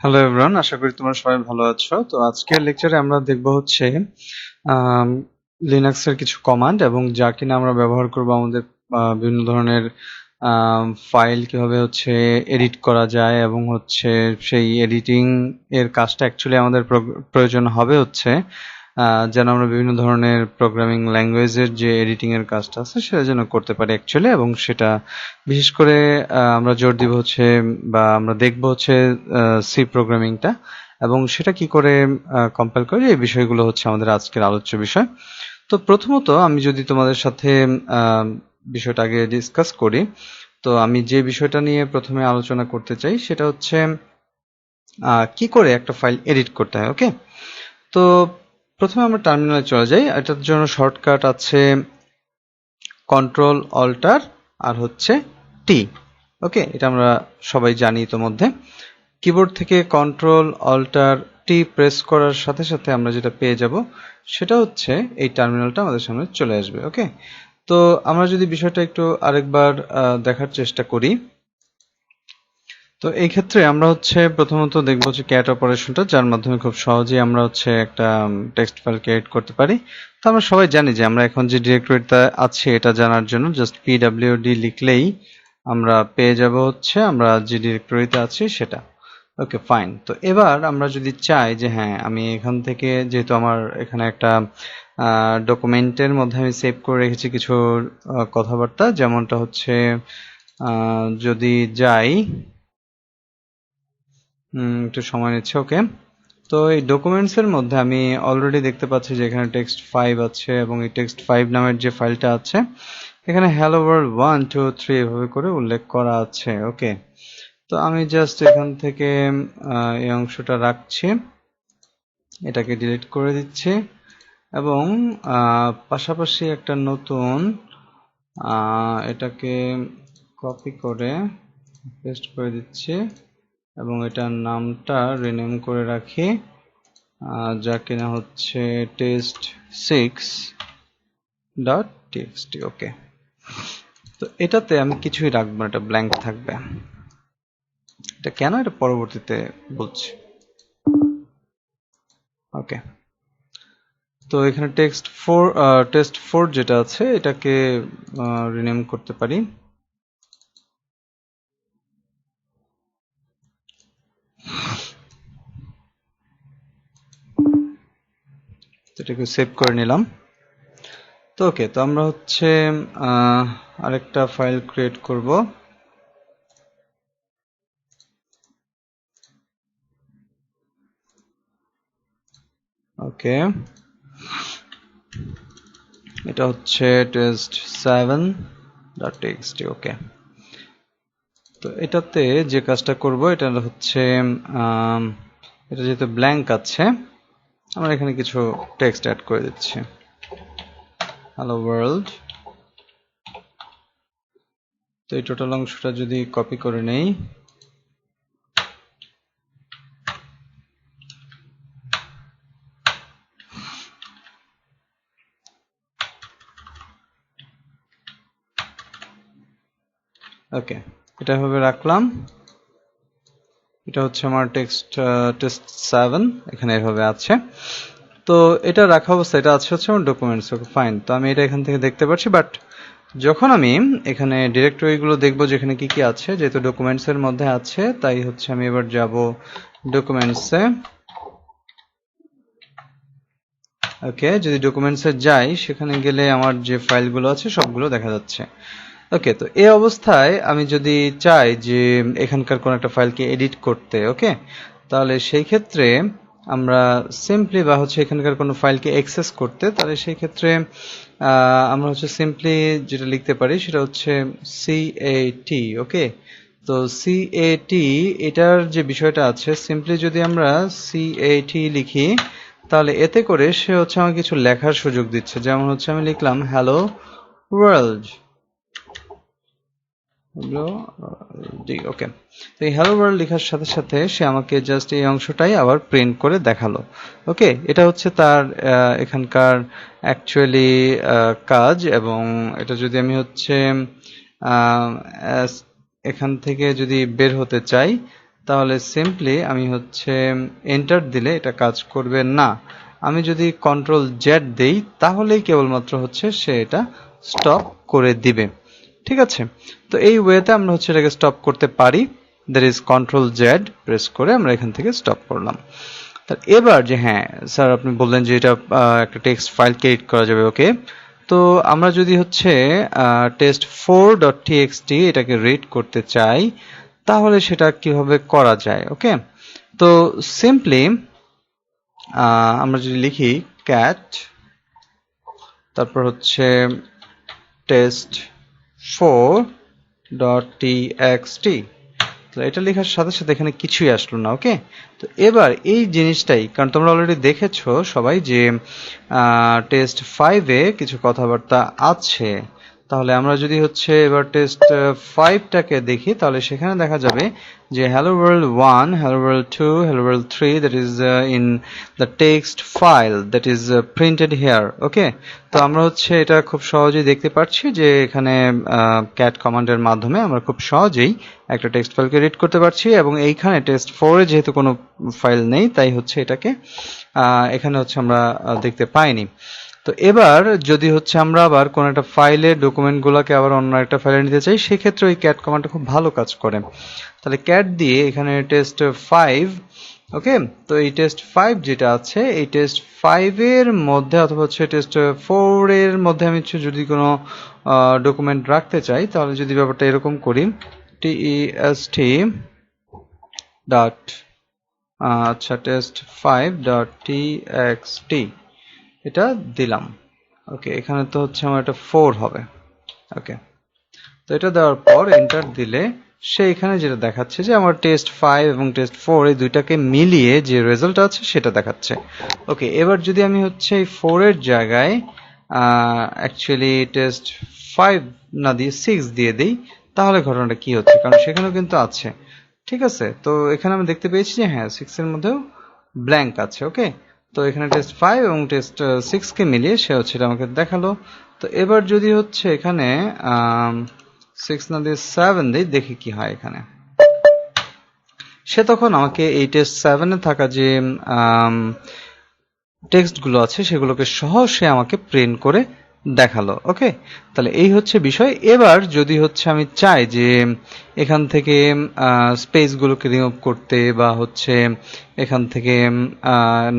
Hello everyone, আশা করি তোমরা সবাই ভালো আছো। তো আজকের লেকচারে আমরা দেখব হচ্ছে লিনাক্সের কিছু কমান্ড এবং যা কিনা আমরা ব্যবহার করব আমাদের বিভিন্ন ধরনের ফাইল কিভাবে হচ্ছে এডিট করা যায় এবং হচ্ছে সেই এডিটিং এর কাজটা অ্যাকচুয়ালি আমাদের প্রয়োজন হবে হচ্ছে যেন আমরা বিভিন্ন ধরনের প্রোগ্রামিং ল্যাঙ্গুয়েজের যে এডিটিং এর কাজটা আছে সেটা যেন করতে পারি অ্যাকচুয়ালি, এবং সেটা বিশেষ করে আমরা জোর দিব হচ্ছে বা আমরা দেখব হচ্ছে সি প্রোগ্রামিংটা এবং সেটা কি করে কম্পাইল করে, এই বিষয়গুলো হচ্ছে আমাদের আজকের আলোচ্য বিষয়। তো প্রথমত আমি যদি তোমাদের সাথে আহ, বিষয়টা আগে ডিসকাস করি, তো আমি যে বিষয়টা নিয়ে প্রথমে আলোচনা করতে চাই সেটা হচ্ছে কি করে একটা ফাইল এডিট করতে হয়। ওকে, তো প্রথমে আমরা টার্মিনালে চলে যাই। এটার জন্য শর্টকাট আছে কন্ট্রোল অল্টার আর হচ্ছে টি। ওকে, এটা আমরা সবাই জানি ইতোমধ্যে। কিবোর্ড থেকে কন্ট্রোল অল্টার টি প্রেস করার সাথে সাথে আমরা যেটা পেয়ে যাব সেটা হচ্ছে এই টার্মিনালটা আমাদের সামনে চলে আসবে। ওকে, তো আমরা যদি বিষয়টা একটু আরেকবার দেখার চেষ্টা করি, তো এই ক্ষেত্রে আমরা হচ্ছে প্রথমত দেখবো যে ক্যাট অপারেশনটা, যার মাধ্যমে খুব সহজেই আমরা হচ্ছে একটা টেক্সট ফাইল ক্রিয়েট করতে পারি। তো আমরা সবাই জানি যে আমরা এখন যে ডিরেক্টরিতে আছি এটা জানার জন্য জাস্ট পিডব্লিউডি লিখলেই আমরা পেয়ে যাব হচ্ছে আমরা যে ডিরেক্টরিতে আছি সেটা। Okay fine. তো এবার আমরা যদি চাই যে হ্যাঁ আমি এখান থেকে, যেহেতু আমার এখানে একটা ডকুমেন্টের মধ্যে আমি সেভ করে রেখেছি কিছু কথাবার্তা, যেমনটা হচ্ছে যদি যাই, একটু সময় নিচ্ছে। ওকে, তো এই ডকুমেন্টস এর মধ্যে আমি অলরেডি দেখতে পাচ্ছি যে এখানে টেক্সট 5 আছে এবং এই টেক্সট 5 নামের যে ফাইলটা আছে এখানে হ্যালো ওয়ার্ল্ড 1 2 3 এভাবে করে উল্লেখ করা আছে। ওকে, তো আমি জাস্ট এখান থেকে এই অংশটা রাখছি, এটাকে ডিলিট করে দিচ্ছি এবং পাশাপাশি একটা নতুন এটাকে কপি করে পেস্ট করে দিচ্ছি এবং এটার নামটা রিনেম করে রাখি, যা কিনা হচ্ছে test6.txt। ওকে, তো এটাতে আমি কিছুই রাখবো না, এটা ব্ল্যাঙ্ক থাকবে। এটা কেন, এটা পরবর্তীতে বলছি। ওকে, তো এখানে টেক্সট 4 যেটা আছে এটাকে রিনেম করতে পারি। এটাকে সেভ করে নিলাম। তো ওকে, তো আমরা হচ্ছে আরেকটা ফাইল ক্রিয়েট করব। ওকে, এটা হচ্ছে test7.txt। ওকে, তো এটাতে যে কাজটা করব এটা হচ্ছে এটা যেহেতু ব্ল্যাঙ্ক আছে আমরা এখানে কিছু টেক্সট অ্যাড করে দিচ্ছি, হ্যালো ওয়ার্ল্ড। তো এই টোটাল অংশটা যদি কপি করে নেই, ওকে এটা ভাবে রাখলাম। এটা হচ্ছে আমার টেস্ট 7 এখানে এভাবে আছে। তো এটা রাখা অবস্থা, এটা আছে হচ্ছে আমার ডকুমেন্টস। ওকে ফাইন, তো আমি এটা এখান থেকে দেখতে পাচ্ছি, বাট যখন আমি এখানে ডিরেক্টরিগুলো দেখবো যেখানে কি কি আছে, যেহেতু ডকুমেন্টস এর মধ্যে আছে তাই হচ্ছে আমি এবার যাব ডকুমেন্টসে। ওকে, যদি ডকুমেন্টসে যাই সেখানে গেলে আমার যে ফাইলগুলো আছে সবগুলো দেখা যাচ্ছে। ওকে, তো এই অবস্থায় আমি যদি চাই যে এখানকার কোন একটা ফাইলকে এডিট করতে, ওকে, তাহলে সেই ক্ষেত্রে আমরা সিম্পলি বা হচ্ছে এখানকার কোনো ফাইলকে অ্যাক্সেস করতে, তাহলে সেই ক্ষেত্রে আমরা হচ্ছে সিম্পলি যেটা লিখতে পারি সেটা হচ্ছে সিএটি। ওকে, তো সিএটি এটার যে বিষয়টা আছে, সিম্পলি যদি আমরা সিএটি লিখি তাহলে এতে করে সে হচ্ছে আমাকে কিছু লেখার সুযোগ দিচ্ছে। যেমন হচ্ছে আমি লিখলাম হ্যালো ওয়ার্ল্ড। ওকে, তো এই হ্যালো ওয়ার্ল্ড লেখার সাথে সাথে সে আমাকে জাস্ট এই অংশটাই আবার প্রিন্ট করে দেখালো। ওকে, এটা হচ্ছে তার এখানকার অ্যাকচুয়ালি কাজ। এবং এটা যদি আমি হচ্ছে এখান থেকে যদি বের হতে চাই তাহলে সিম্পলি আমি হচ্ছে এন্টার দিলে এটা কাজ করবে না। আমি যদি কন্ট্রোল জেড দেই তাহলেই কেবলমাত্র হচ্ছে সে এটা স্টপ করে দিবে। ঠিক আছে, তো এই ওয়েতে আমরা হচ্ছে এটাকে স্টপ করতে পারি। That is control Z press করে আমরা এখান থেকে স্টপ করলাম। এবার যে হ্যাঁ স্যার আপনি বললেন যে এটা একটা টেক্সট ফাইল ক্রিয়েট করা যাবে, ওকে। তো আমরা যদি হচ্ছে test4.txt এটাকে রিড করতে চাই তাহলে সেটা কিভাবে করা যায়, ওকে। তো সিম্পলি আমরা যদি লিখি ক্যাট তারপর হচ্ছে test4.txt, তো এটা লেখার সাথে সাথে এখানে কিছুই আসলো না, ওকে। তো এবার এই জিনিসটাই, কারণ তোমরা অলরেডি দেখেছো সবাই যে টেস্ট 5-এ কিছু কথাবার্তা আছে। তাহলে আমরা যদি হচ্ছে এবার টেস্ট 5টাকে দেখি তাহলে সেখানে দেখা যাবে যে hello world 1, hello world 2, hello world 3 that is in the text file that is printed here, ওকে। তো আমরা হচ্ছে এটা খুব সহজেই দেখতে পাচ্ছি যে এখানে ক্যাট কমান্ডের মাধ্যমে আমরা খুব সহজেই একটা টেক্সট ফাইলকে রিড করতে পারছি, এবং এইখানে টেস্ট 4-এ যেহেতু কোনো ফাইল নেই তাই হচ্ছে এটাকে এখানে হচ্ছে আমরা দেখতে পাইনি। তো এবার যদি হচ্ছে আমরা আবার কোন একটা ফাইলের ডকুমেন্টগুলোকে আবার অন্য একটা ফাইলে নিতে চাই সেক্ষেত্রে ওই ক্যাট কমান্ডটা খুব ভালো কাজ করে। তাহলে ক্যাট দিয়ে এখানে টেস্ট 5, ওকে। তো এই টেস্ট 5 যেটা আছে এই টেস্ট 5-এর মধ্যে অথবা হচ্ছে টেস্ট 4-এর মধ্যে আমি যদি কোনো ডকুমেন্ট রাখতে চাই তাহলে যদি ব্যাপারটা এরকম করি test ডট আচ্ছা test5.txt এটা দিলাম, ওকে। এখানে তো হচ্ছে আমার এটা 4 হবে, ওকে। তো এটা দেওয়ার পর এন্টার দিলে সে এখানে যেটা দেখাচ্ছে যে আমার টেস্ট 5 এবং টেস্ট 4 এই দুইটাকে মিলিয়ে যে রেজাল্ট আছে সেটা দেখাচ্ছে, ওকে। এবার যদি আমি হচ্ছে এই 4 এর জায়গায় অ্যাকচুয়ালি টেস্ট 5 না দিয়ে 6 দিয়ে দিই তাহলে ঘটনাটা কি হচ্ছে, কারণ সেখানেও কিন্তু আছে। ঠিক আছে, তো এখানে আমি দেখতে পেয়েছি যে হ্যাঁ 6 এর মধ্যেও ব্ল্যাঙ্ক আছে, ওকে। তো এখানে টেস্ট 5 এবং টেস্ট 6 কে মিলিয়ে সে হচ্ছে এটা আমাকে দেখালো। তো এবার যদি হচ্ছে এখানে 6 না দিয়ে 7 দিই দেখি কি হয় এখানে। সে তখন আমাকে এই টেস্ট 7-এ থাকা যে টেক্সটগুলো আছে সেগুলোকে সহ সে আমাকে প্রিন্ট করে দেখালো, ওকে। তাহলে এই হচ্ছে বিষয়। এবার যদি হচ্ছে আমি চাই যে এখান থেকে স্পেসগুলোকে রিমুভ করতে বা হচ্ছে এখান থেকে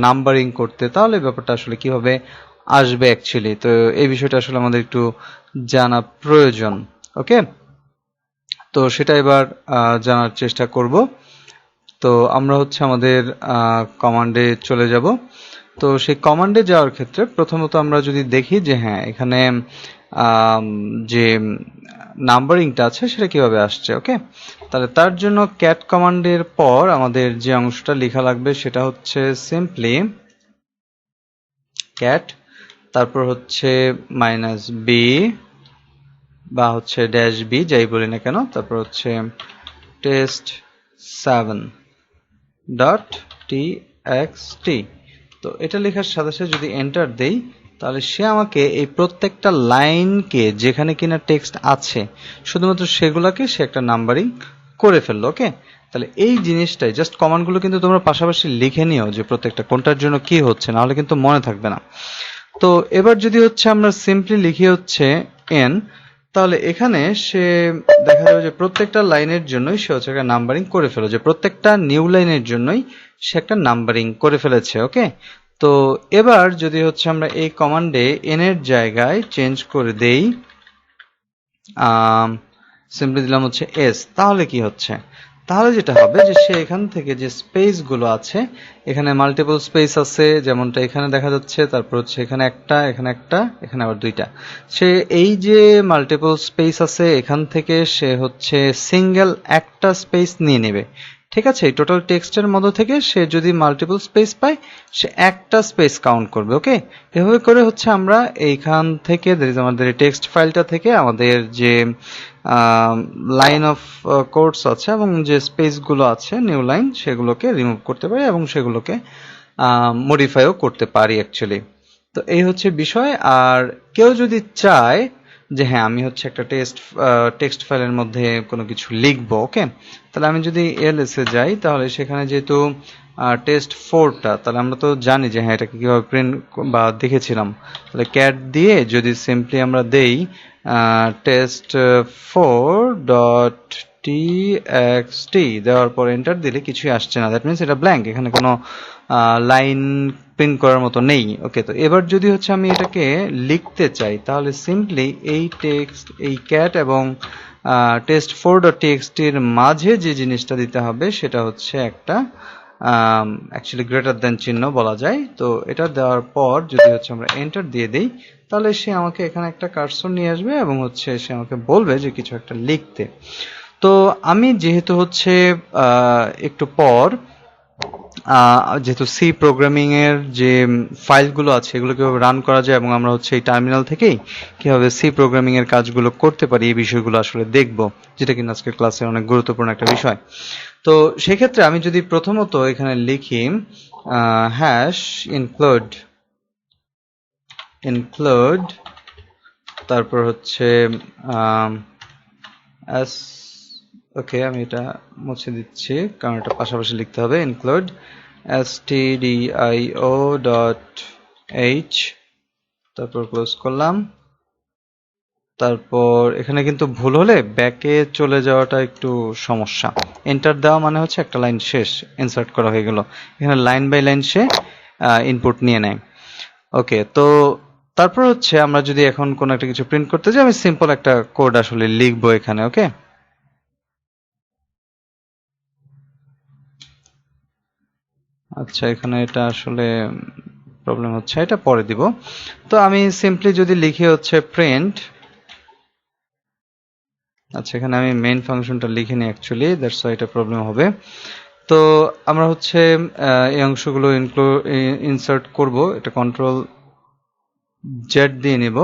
নাম্বারিং করতে তাহলে ব্যাপারটা আসলে কিভাবে আসবে অ্যাকচুয়ালি, তো এই বিষয়টা আসলে আমাদের একটু জানা প্রয়োজন, ওকে। তো সেটা এবার জানার চেষ্টা করব। তো আমরা হচ্ছে আমাদের কমান্ডে চলে যাব। তো সেই কমান্ডে যাওয়ার ক্ষেত্রে প্রথমত আমরা যদি দেখি যে হ্যাঁ এখানে যে নাম্বারিংটা আছে সেটা কিভাবে আসছে, ওকে। তাহলে তার জন্য ক্যাট কমান্ডের পর আমাদের যে অংশটা লেখা লাগবে সেটা হচ্ছে সিম্পলি ক্যাট তারপর হচ্ছে -b বা হচ্ছে -b যাই বলি না কেন, তারপর হচ্ছে test7.txt। তো এটা লেখার সাথে সাথে যদি এন্টার দেই তাহলে সে আমাকে এই প্রত্যেকটা লাইনকে যেখানে কিনা টেক্সট আছে শুধুমাত্র সেগুলোকে সে একটা নাম্বারিং করে ফেললো, ওকে। তাহলে এই জিনিসটাই জাস্ট কমান্ডগুলো কিন্তু তোমরা পাশাপাশি লিখে নিও যে প্রত্যেকটা কোনটার জন্য কি হচ্ছে, না হলে কিন্তু মনে থাকবে না। তো এবার যদি হচ্ছে আমরা সিম্পলি লিখি হচ্ছে n, তাহলে এখানে সে দেখা যাবে যে প্রত্যেকটা লাইনের জন্যই সে হচ্ছে একটা নাম্বারিং করে ফেলো, যে প্রত্যেকটা নিউ লাইনের জন্যই সে একটা নাম্বারিং করে ফেলেছে, ওকে। তো এবার যদি হচ্ছে আমরা এই কমান্ডে n এর জায়গায় চেঞ্জ করে দেই সিম্পলি দিলাম হচ্ছে s, তাহলে কি হচ্ছে, তাহলে যেটা হবে যে সে এখান থেকে যে স্পেস গুলো আছে এখানে মাল্টিপল স্পেস আছে যেমনটা এখানে দেখা যাচ্ছে, তারপর হচ্ছে এখানে একটা এখানে একটা এখানে আবার দুইটা, সে এই যে মাল্টিপল স্পেস আছে এখান থেকে সে হচ্ছে সিঙ্গেল একটা স্পেস নিয়ে নেবে। ঠিক আছে, এই টোটাল টেক্সটের মধ্যে থেকে সে যদি মাল্টিপল স্পেস পায় সে একটা স্পেস কাউন্ট করবে, ওকে। এভাবে করে হচ্ছে আমরা এইখান থেকে আমাদের টেক্সট ফাইলটা থেকে আমাদের যে লাইন অফ কোডস আছে এবং যে স্পেসগুলো আছে নিউ লাইন সেগুলোকে রিমুভ করতে পারি এবং সেগুলোকে মডিফাইও করতে পারি অ্যাকচুয়ালি। তো এই হচ্ছে বিষয়। আর কেউ যদি চায় যে হ্যাঁ আমি হচ্ছে একটা টেক্সট ফাইলের মধ্যে কোনো কিছু লিখবো। ওকে, তাহলে আমি যদি এলএস এ যাই, তাহলে সেখানে যেহেতু টেস্ট 4টা, তাহলে আমরা তো জানি যে হ্যাঁ এটাকে কীভাবে প্রিন্ট বা দেখেছিলাম। তাহলে ক্যাট দিয়ে যদি সিম্পলি আমরা দেই টেস্ট 4.txt, দেওয়ার পর এন্টার দিলে কিছুই আসছে না, দ্যাট মিনস এটা ব্ল্যাঙ্ক, এখানে কোনো লাইন প্রিন্ট করার মতো নেই। ওকে, তো এবার যদি হচ্ছে আমি এটাকে লিখতে চাই, তাহলে সিম্পলি এই ক্যাট এবং test4.txt এর মাঝে যে জিনিসটা দিতে হবে সেটা হচ্ছে একটা অ্যাকচুয়ালি গ্রেটার দেন চিহ্ন বলা যায়। তো এটা দেওয়ার পর যদি হচ্ছে আমরা এন্টার দিয়ে দিই, তাহলে সে আমাকে এখানে একটা কার্সর নিয়ে আসবে এবং হচ্ছে সে আমাকে বলবে যে কিছু একটা লিখতে। তো আমি যেহেতু হচ্ছে একটু পর যেহেতু সি প্রোগ্রামিং এর যে ফাইলগুলো আছে এগুলো কিভাবে রান করা যায় এবং আমরা হচ্ছে এই টার্মিনাল থেকেই কিভাবে সি প্রোগ্রামিং এর কাজগুলো করতে পারি, এই বিষয়গুলো আসলে দেখব, যেটা কিনা আজকের ক্লাসের অনেক গুরুত্বপূর্ণ একটা বিষয়। তো সেক্ষেত্রে আমি যদি প্রথমত এখানে লিখি হ্যাশ ইনক্লুড, তারপর হচ্ছে ওকে আমি এটা মুছে দিচ্ছি কারণ এটা পাশাপাশি লিখতে হবে। ইনক্লুড stdio.h, তারপর ক্লোজ করলাম। তারপর এখানে কিন্তু ভুল হলে ব্যাকে চলে যাওয়াটা একটু সমস্যা। এন্টার দেওয়া মানে হচ্ছে একটা লাইন শেষ, ইনসার্ট করা হয়ে গেল। এখানে লাইন বাই লাইন সে ইনপুট নিয়ে নেয়। ওকে, তো তারপর হচ্ছে আমরা যদি এখন কোনো একটা কিছু প্রিন্ট করতে যাই, আমি সিম্পল একটা কোড আসলে লিখবো এখানে। ওকে, আচ্ছা এখানে এটা আসলে প্রবলেম হচ্ছে, এটা পরে দিব। তো আমি সিম্পলি যদি লিখি হচ্ছে প্রিন্ট, আচ্ছা এখানে আমি মেইন ফাংশনটা লিখে নিই অ্যাকচুয়ালি, দ্যাটস ওয়াই এটা প্রবলেম হবে। তো আমরা হচ্ছে এই অংশগুলো ইনসার্ট করব, এটা কন্ট্রোল জেড দিয়ে নিব।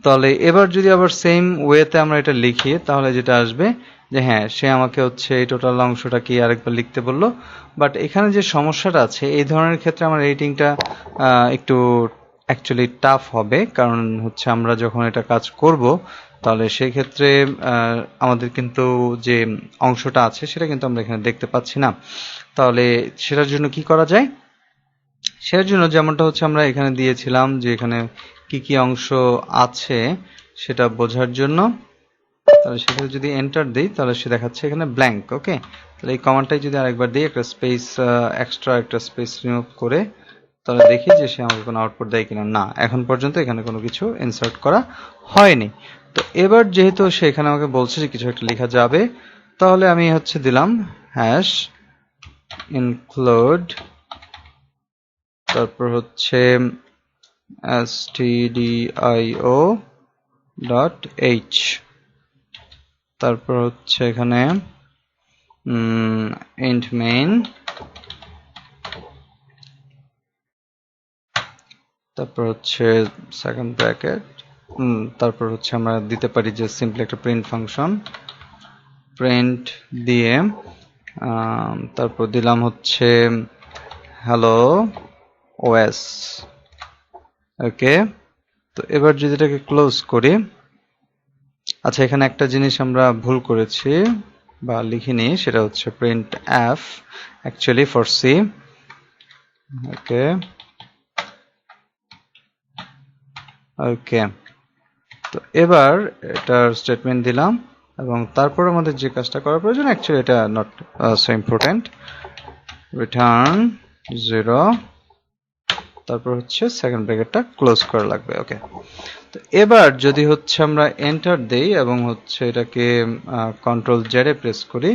তাহলে এবার যদি আবার সেম ওয়েতে আমরা এটা লিখি, তাহলে যেটা আসবে যে হ্যাঁ সে আমাকে হচ্ছে এই টোটাল অংশটা কি আরেকবার লিখতে বললো। বাট এখানে যে সমস্যাটা আছে, এই ধরনের ক্ষেত্রে আমার রেটিংটা একটু অ্যাকচুয়ালি টাফ হবে, কারণ হচ্ছে আমরা যখন এটা কাজ করব তাহলে সেই ক্ষেত্রে আমাদের কিন্তু যে অংশটা আছে সেটা কিন্তু আমরা এখানে দেখতে পাচ্ছি না। তাহলে সেটার জন্য কি করা যায়? সেটার জন্য যেমনটা হচ্ছে আমরা এখানে দিয়েছিলাম যে এখানে কি কি অংশ আছে সেটা বোঝার জন্য, তাহলে সেখানে যদি এন্টার দিই তাহলে সে দেখাচ্ছে এখানে ব্ল্যাঙ্ক। ওকে, তাহলে এই কমান্ডটাই যদি আরেকবার দিই, একটা স্পেস এক্সট্রা একটা স্পেস রিমুভ করে, তাহলে দেখি যে সে আমাকে কোনো আউটপুট দেয় কিনা। না, এখন পর্যন্ত এখানে কোনো কিছু ইনসার্ট করা হয়নি। তো এবার যেহেতু সে এখানে আমাকে বলছে যে কিছু একটা লেখা যাবে, তাহলে আমি হচ্ছে দিলাম হ্যাশ ইনক্লুড, তারপর হচ্ছে stdio.h, তারপর হচ্ছে এখানে int main, তারপর হচ্ছে সেকেন্ড ব্র্যাকেট, তারপর হচ্ছে আমরা দিতে পারি যে সিম্পলি একটা প্রিন্ট ফাংশন, প্রিন্ট দিয়ে তারপর দিলাম হচ্ছে হ্যালো ওএস। ওকে, তো এবার যদি এটাকে ক্লোজ করি, আচ্ছা এখানে একটা জিনিস আমরা ভুল করেছি বা লিখিনি, সেটা হচ্ছে print F actually for C. Okay okay, তো এবার এটার স্টেটমেন্ট দিলাম এবং তারপর আমাদের যে কাজটা করার প্রয়োজন, অ্যাকচুয়ালি এটা নট সো ইম্পর্টেন্ট, রিটার্ন 0, তারপর হচ্ছে সেকেন্ড ব্র্যাকেটটা ক্লোজ করা লাগবে। ওকে, তো এবার যদি হচ্ছে আমরা এন্টার দেই এবং হচ্ছে এটাকে কন্ট্রোল জেডে প্রেস করি,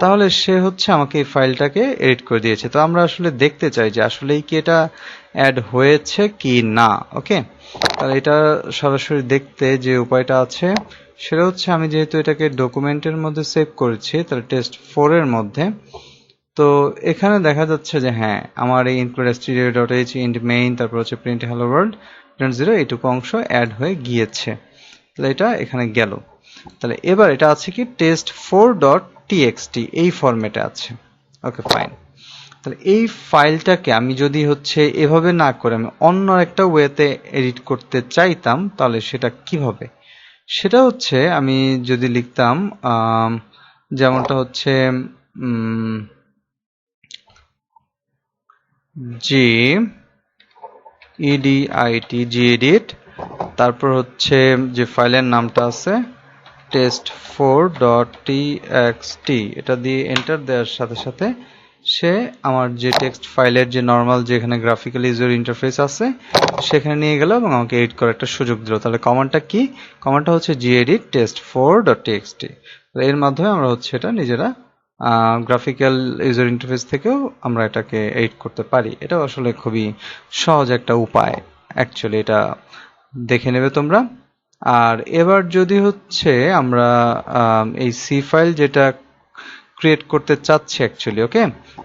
তাহলে সে হচ্ছে আমাকে এই ফাইলটাকে এডিট করে দিয়েছে। তো আমরা আসলে দেখতে চাই যে আসলেই কি এটা অ্যাড হয়েছে কি না। ওকে, তাহলে এটা সরাসরি দেখতে যে উপায়টা আছে সেটা হচ্ছে, আমি যেহেতু এটাকে ডকুমেন্টের মধ্যে সেভ করেছি, তাহলে টেস্ট 4 এর মধ্যে, তো এখানে দেখা যাচ্ছে যে হ্যাঁ আমার এই ইনক্লুড stdio.h int main তারপর হচ্ছে প্রিন্ট hello world 0 এইটুকু অংশ অ্যাড হয়ে গিয়েছে। তাহলে এটা এখানে গেল। তাহলে এবার এটা আছে কি test4.txt এই ফরম্যাটে আছে। ওকে ফাইন, তাহলে এই ফাইলটাকে আমি যদি হচ্ছে এভাবে না করে আমি অন্য একটা ওয়েতে এডিট করতে চাইতাম, তাহলে সেটা কিভাবে সেটা হচ্ছে আমি যদি লিখতাম যেমনটা হচ্ছে জি ইডিআইটি gedit, তারপর হচ্ছে যে ফাইলের নামটা আছে test4.txt, এটা দিয়ে এন্টার দেওয়ার সাথে সাথে সে আমার যে টেক্সট ফাইলের যে নর্মাল যেখানে গ্রাফিক্যাল ইউজার ইন্টারফেস আছে সেখানে নিয়ে গেল এবং আমাকে এডিট করার একটা সুযোগ দিল। তাহলে কমান্ডটা কি? কমান্ডটা হচ্ছে gedit test4.txt। এর মাধ্যমে আমরা হচ্ছে এটা নিজেরা গ্রাফিক্যাল ইউজার ইন্টারফেস থেকেও আমরা এটাকে এডিট করতে পারি। এটা আসলে খুবই সহজ একটা উপায়, অ্যাকচুয়ালি এটা দেখে নেবে তোমরা। আর এবার যদি হচ্ছে আমরা এই সি ফাইল যেটা ক্রিয়েট করতে চাচ্ছি অ্যাকচুয়ালি, ওকে,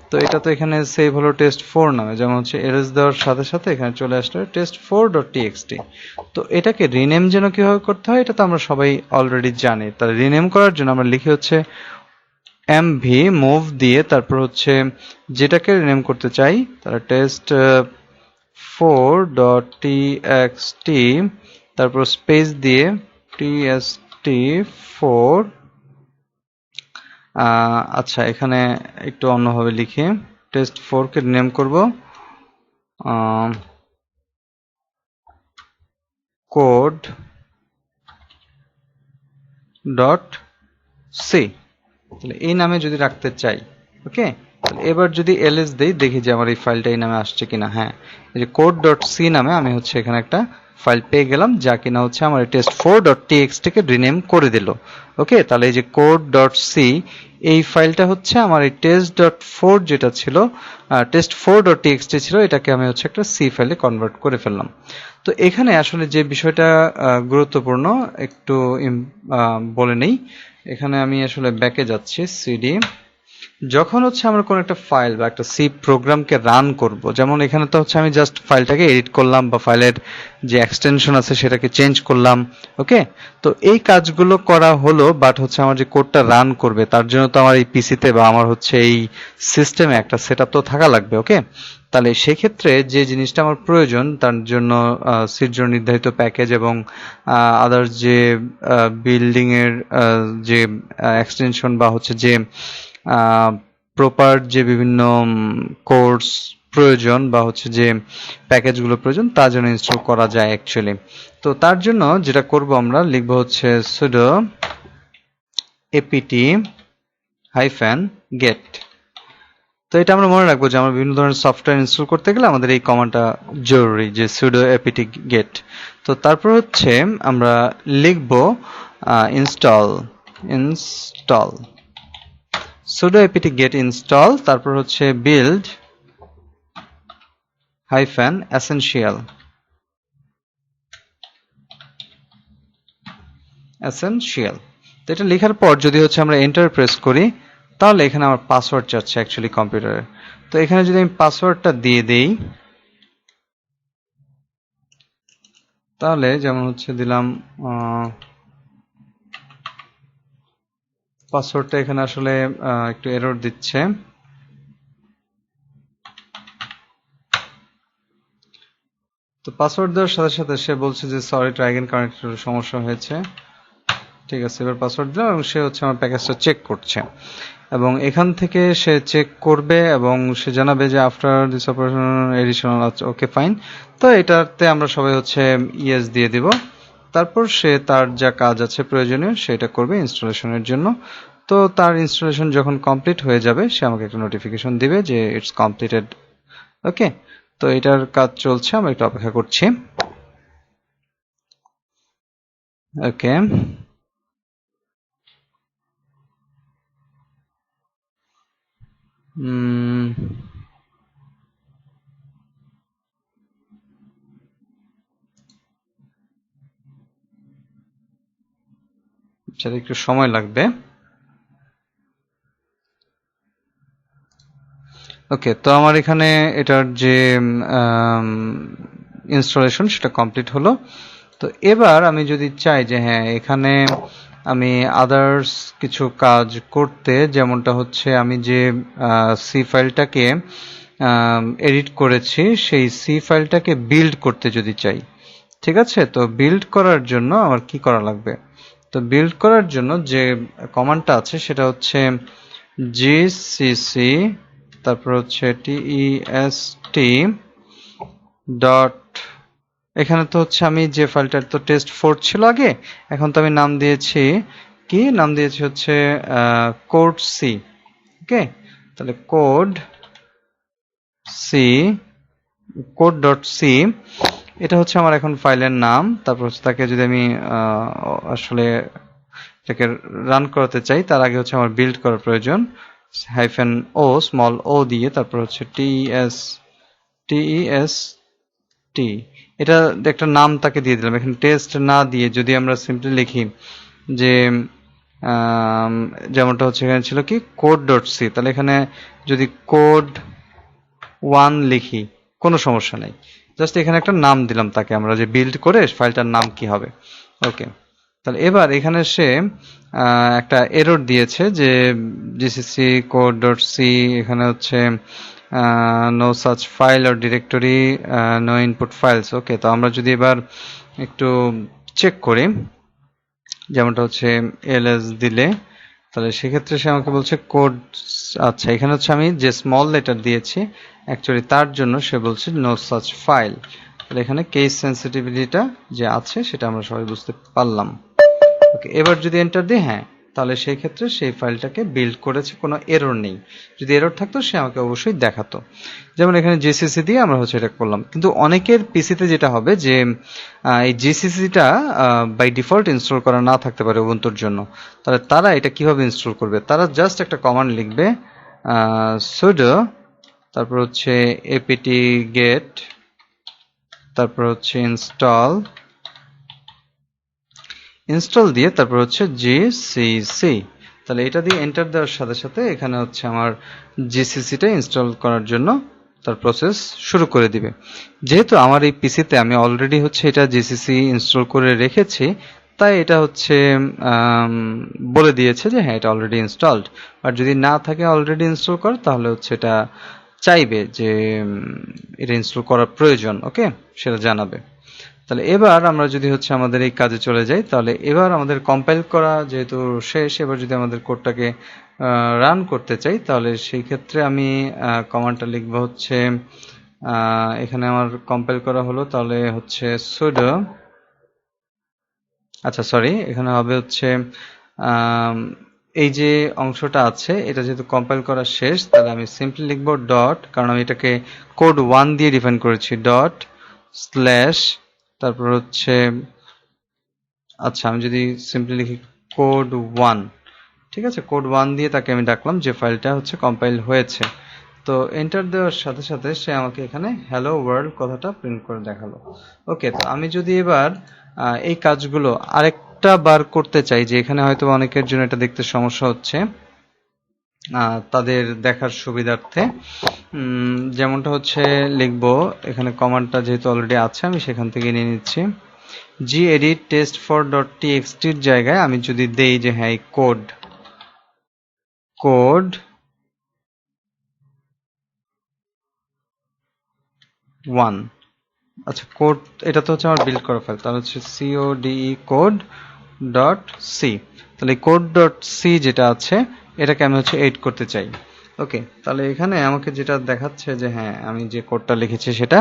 তো এটা তো এখানে সেভ হলো test4 নামে, যেমন হচ্ছে এলএস দেওয়ার সাথে সাথে এখানে চলে আসলো test4.txt। তো এটাকে রিনেম যেন কিভাবে করতে হয় এটা তো আমরা সবাই অলরেডি জানি। তাহলে রিনেম করার জন্য আমরা লিখি হচ্ছে এমভি মুভ দিয়ে তারপর হচ্ছে যেটাকে রিনেম করতে চাই তাহলে test4.txt, তারপর স্পেস দিয়ে tst4। আচ্ছা, এখানে একটু অন্যভাবে লিখি, test4 কে রিনেম করব কোড ডট সি, তাহলে এই নামে যদি রাখতে চাই, ওকে, তাহলে এবার যদি এলএস দেই দেখি যে আমার এই ফাইলটা এই নামে আসছে কিনা। হ্যাঁ, এই যে কোড ডট সি নামে আমি হচ্ছে এখানে একটা ফাইল পেয়ে গেলাম যা কিনা হচ্ছে আমার test4.txt কে রিনেম করে দিল। ওকে, তাহলে এই যে কোড ডট সি এই ফাইলটা হচ্ছে আমার এই test.4 যেটা ছিল test4.txt ছিল, এটাকে আমি হচ্ছে একটা সি ফাইলে কনভার্ট করে ফেললাম। তো এখানে আসলে যে বিষয়টা গুরুত্বপূর্ণ একটু বলে নেই, এখানে আমি আসলে ব্যাকে যাচ্ছি, সিডি যখন হচ্ছে আমরা কোনো একটা ফাইল বা একটা সি প্রোগ্রামকে রান করব, যেমন এখানে তো হচ্ছে আমি জাস্ট ফাইলটাকে এডিট করলাম বা ফাইলের যে এক্সটেনশন আছে সেটাকে চেঞ্জ করলাম, ওকে, তো এই কাজগুলো করা হলো, বাট হচ্ছে আমার যে কোডটা রান করবে তার জন্য তো আমার এই পিসিতে বা আমার হচ্ছে এই সিস্টেমে একটা সেটআপ তো থাকা লাগবে, ওকে। তাহলে সেক্ষেত্রে যে জিনিসটা আমার প্রয়োজন তার জন্য সির জন্য নির্ধারিত প্যাকেজ এবং আদার্স যে বিল্ডিং এর যে এক্সটেনশন বা হচ্ছে যে প্রপার যে বিভিন্ন কোর্স প্রয়োজন বা হচ্ছে যে প্যাকেজগুলো প্রয়োজন তা যেন ইনস্টল করা যায় অ্যাকচুয়ালি। তো তার জন্য যেটা করব আমরা লিখব হচ্ছে sudo apt -get। তো এটা আমরা মনে রাখবো যে আমরা বিভিন্ন ধরনের সফটওয়্যার ইনস্টল করতে গেলে আমাদের এই কমান্ডটা জরুরি, যে sudo apt get। তো তারপর হচ্ছে আমরা লিখব install sudo apt get install, তারপর হচ্ছে build essential তো এটা লেখার পর যদি হচ্ছে আমরা এন্টার প্রেস করি তাহলে এখানে আমার পাসওয়ার্ড চাচ্ছে অ্যাকচুয়ালি কম্পিউটারে। তো এখানে যদি আমি পাসওয়ার্ডটা দিয়ে দেই তাহলে যেমন হচ্ছে দিলাম পাসওয়ার্ডটা এখানে আসলে একটু এরর দিচ্ছে। তো পাসওয়ার্ড দেওয়ার সাথে সাথে সে বলছে যে সরি ট্রাই অ্যাগেন কারণ একটু সমস্যা হয়েছে। ঠিক আছে, এবার পাসওয়ার্ড দিলাম এবং সে হচ্ছে আমার প্যাকেজটা চেক করছে এবং এখান থেকে সে চেক করবে এবং সে জানাবে যে আফটার দিস অপারেশন এডিশনাল আছে, ওকে ফাইন। তো এটাতে আমরা সবাই হচ্ছে ইয়েস দিয়ে দিব, তারপর সে তার যা কাজ আছে প্রয়োজনীয় সেটা করবে ইনস্টলেশনের জন্য। তো তার ইনস্টলেশন যখন কমপ্লিট হয়ে যাবে সে আমাকে একটা নোটিফিকেশন দিবে যে ইটস কমপ্লিটেড, ওকে। তো এটার কাজ চলছে, আমরা একটু অপেক্ষা করছি, ওকে। সেটা একটু সময় লাগবে। ওকে, তো আমার এখানে এটার যে ইনস্টলেশন সেটা কমপ্লিট হলো। তো এবার আমি যদি চাই যে হ্যাঁ এখানে আমি আদার্স কিছু কাজ করতে, যেমনটা হচ্ছে আমি যে সি ফাইলটাকে এডিট করেছি সেই সি ফাইলটাকে বিল্ড করতে যদি চাই, ঠিক আছে, তো বিল্ড করার জন্য আমার কি করা লাগবে? তো বিল্ড করার জন্য যে কমান্ডটা আছে সেটা হচ্ছে জিসিসি তারপর হচ্ছে test ডট, এখানে তো হচ্ছে আমি যে ফাইলটার তো test4 ছিল আগে, এখন তো আমি নাম দিয়েছি কি, নাম দিয়েছি হচ্ছে কোড সি। ওকে, তাহলে কোড ডট সি, এটা হচ্ছে আমার এখন ফাইলের নাম। তারপর হচ্ছে তাকে যদি আমি আসলে এটাকে রান করাতে চাই তার আগে হচ্ছে আমার বিল্ড করার প্রয়োজন, হাইফেন ও স্মল ও দিয়ে তারপর হচ্ছে tes টি, এটা একটা নাম তাকে দিয়ে দিলাম। এখানে টেস্ট না দিয়ে যদি আমরা সিম্পলি লিখি যে যেমনটা হচ্ছে এখানে ছিল কি কোড ডট সি, তাহলে এখানে যদি কোড 1 লিখি কোনো সমস্যা নেই, জাস্ট এখানে একটা নাম দিলাম তাকে, আমরা যে বিল্ড করে ফাইলটার নাম কি হবে। ওকে, তাহলে এবার এখানে সে একটা এরর দিয়েছে যে জিসিসি কোড ডট সি, এখানে হচ্ছে no such file or directory, no input files. Okay, তো আমরা যদি এবার একটু চেক করি, যেমনটা হচ্ছে এলএস দিলে, তাহলে সেক্ষেত্রে সে আমাকে বলছে কোড, আচ্ছা এখানে হচ্ছে আমি যে স্মল লেটার দিয়েছি অ্যাকচুয়ালি তার জন্য সে বলছে নো সাচ ফাইল। তাহলে এখানে কেস সেন্সিটিভিটিটা যে আছে সেটা আমরা সবাই বুঝতে পারলাম। ওকে, এবার যদি এন্টার দিই, হ্যাঁ, তাহলে সেই ক্ষেত্রে সেই ফাইলটাকে বিল্ড করেছে, কোনো এরর নেই। যদি এরর থাকতো সে আমাকে অবশ্যই দেখাতো। যেমন এখানে জিসিসি দিয়ে আমরা হচ্ছে এটা করলাম, কিন্তু অনেকের পিসিতে যেটা হবে যে এই জিসিসিটা বাই ডিফল্ট ইনস্টল করা না থাকতে পারে উবুন্টুর জন্য। তাহলে তারা এটা কিভাবে ইনস্টল করবে, তারা জাস্ট একটা কমান্ড লিখবে sudo, তারপর হচ্ছে apt get, তারপর হচ্ছে ইনস্টল দিয়ে তারপর হচ্ছে জিসিসি। তাহলে এটা দিয়ে এন্টার দেওয়ার সাথে সাথে এখানে হচ্ছে আমার জিসিসিটা ইনস্টল করার জন্য তার প্রসেস শুরু করে দিবে। যেহেতু আমার এই পিসিতে আমি অলরেডি হচ্ছে এটা জিসিসি ইনস্টল করে রেখেছি, তাই এটা হচ্ছে বলে দিয়েছে যে হ্যাঁ এটা অলরেডি ইনস্টলড। আর যদি না থাকে অলরেডি ইনস্টল করা, তাহলে হচ্ছে এটা চাইবে যে এটা ইনস্টল করার প্রয়োজন, ওকে, সেটা জানাবে। তাহলে এবার আমরা যদি হচ্ছে আমাদের এই কাজে চলে যাই, তাহলে এবার আমাদের কম্পাইল করা যেহেতু শেষ, এবার যদি আমাদের কোডটাকে রান করতে চাই, তাহলে সেই ক্ষেত্রে আমি কমান্ডটা লিখবো হচ্ছে এখানে আমার কম্পাইল করা হলো, তাহলে হচ্ছে sudo, আচ্ছা সরি, এখানে হবে হচ্ছে এই যে অংশটা আছে এটা যেহেতু কম্পাইল করা শেষ, তাহলে আমি সিম্পলি লিখবো ডট, কারণ আমি এটাকে কোড 1 দিয়ে ডিফাইন করেছি, ডট স্ল্যাশ, তারপর হচ্ছে আচ্ছা আমি যদি সিম্পলি লিখি কোড 1, ঠিক আছে, কোড 1 দিয়ে তাকে আমি ডাকলাম যে ফাইলটা হচ্ছে কম্পাইল হয়েছে। তো এন্টার দেওয়ার সাথে সাথে সে আমাকে এখানে হ্যালো ওয়ার্ল্ড কথাটা প্রিন্ট করে দেখালো। ওকে, তো আমি যদি এবার এই কাজগুলো আরেকটা বার করতে চাই, যে এখানে হয়তো অনেকের জন্য এটা দেখতে সমস্যা হচ্ছে, তাদের দেখার সুবিধার্থে যেমনটা হচ্ছে লিখবো, এখানে কমান্ডটা যেহেতু অলরেডি আছে আমি সেখান থেকে নিয়ে নিচ্ছি, gedit test4.txt এর জায়গায় আমি যদি দেই যে হ্যাঁ কোড 1, আচ্ছা কোড, এটা তো হচ্ছে আমার বিল্ড করা ফাইল, তাহলে হচ্ছে code ডট সি, তাহলে কোড ডট সি যেটা আছে এটাকে আমি হচ্ছে এড করতে চাই। ওকে, তাহলে এখানে আমাকে যেটা দেখাচ্ছে যে হ্যাঁ আমি যে কোডটা লিখেছি সেটা,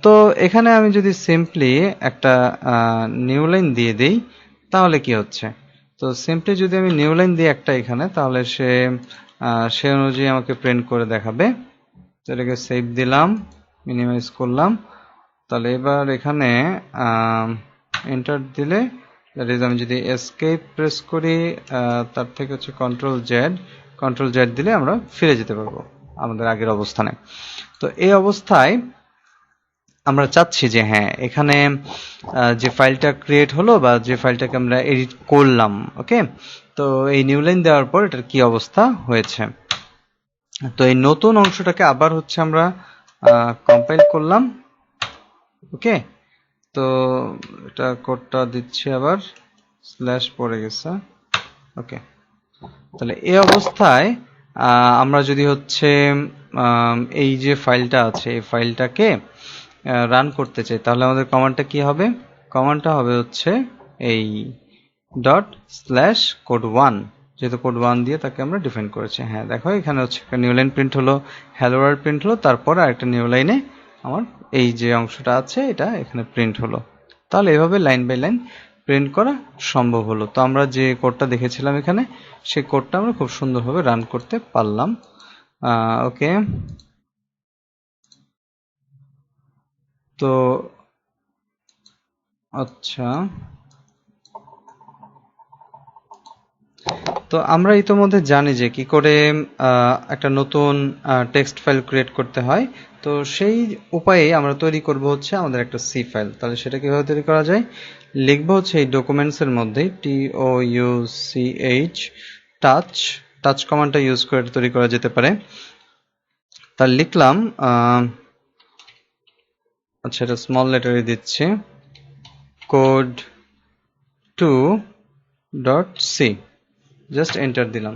তো এখানে আমি যদি সিম্পলি একটা নিউ লাইন দিয়ে দেই তাহলে কি হচ্ছে, তো সিম্পলি যদি আমি নিউ লাইন দিই একটা এখানে, তাহলে সে অনুযায়ী আমাকে প্রিন্ট করে দেখাবে। তো এটাকে সেভ দিলাম, মিনিমাইজ করলাম, তাহলে এবার এখানে এন্টার দিলে, দ্যাট ইজ আমি যদি এসকেপ প্রেস করি, তার থেকে হচ্ছে কন্ট্রোল জেড দিলে আমরা ফিরে যেতে পারবো আমাদের আগের অবস্থানে। তো এই অবস্থায় আমরা চাচ্ছি যে হ্যাঁ এখানে যে ফাইলটা ক্রিয়েট হলো বা যে ফাইলটাকে আমরা এডিট করলাম, ওকে, তো এই নিউ লাইন দেওয়ার পর এটার কি অবস্থা হয়েছে। তো এই নতুন অংশটাকে আবার হচ্ছে আমরা কম্পাইল করলাম, ওকে, তো এটা কোডটা দিচ্ছি আবার, স্ল্যাশ পড়ে গেছে। ওকে, তাহলে এই অবস্থায় আমরা যদি হচ্ছে এই যে ফাইলটা আছে এই ফাইলটাকে রান করতে চাই, তাহলে আমাদের কমান্ডটা কি হবে, কমান্ডটা হবে হচ্ছে এই ডট স্ল্যাশ কোড 1, যেহেতু কোড 1 দিয়ে তাকে আমরা ডিফাইন করেছি। হ্যাঁ দেখো এখানে হচ্ছে একটা নিউ লাইন প্রিন্ট হলো, হ্যালো ওয়ার্ল্ড প্রিন্ট হলো, তারপর আরেকটা নিউ লাইনে আমার এই যে অংশটা আছে এটা এখানে প্রিন্ট হলো। তাহলে এভাবে লাইন বাই লাইন প্রিন্ট করা সম্ভব হলো। তো আমরা যে কোডটা দেখেছিলাম এখানে সেই কোডটা আমরা খুব সুন্দরভাবে রান করতে পারলাম। ওকে, তো আচ্ছা, তো আমরা ইতোমধ্যে জানি যে কি করে একটা নতুন টেক্সট ফাইল ক্রিয়েট করতে হয়। তো সেই উপায়ে আমরা তৈরি করব হচ্ছে আমাদের একটা সি ফাইল। তাহলে সেটা কিভাবে তৈরি করা যায়, লিখবো হচ্ছে এই ডকুমেন্টসের মধ্যে TOUCH টাচ, টাচ কমান্ডটা ইউজ করে তৈরি করা যেতে পারে। তাহলে লিখলাম আচ্ছা এটা স্মল লেটারে দিচ্ছি, কোড 2.c, জাস্ট এন্টার দিলাম।